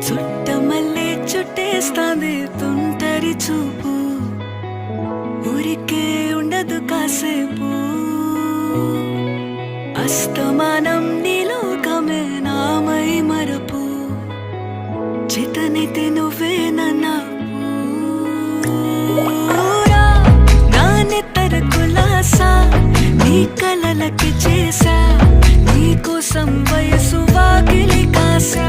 చుట్టమల్లే చుట్టేస్తాంది తుంటరి చూపు, ఊరికే ఉండదు కాసేపు. అస్తమానం నీలోకమే నామై మరపు, చితనైతే నువ్వే నాకు. నానెత్తర కులాసా నీ కలలకి చేసా, నీ కోసం వయసు వాకిలి కాసా.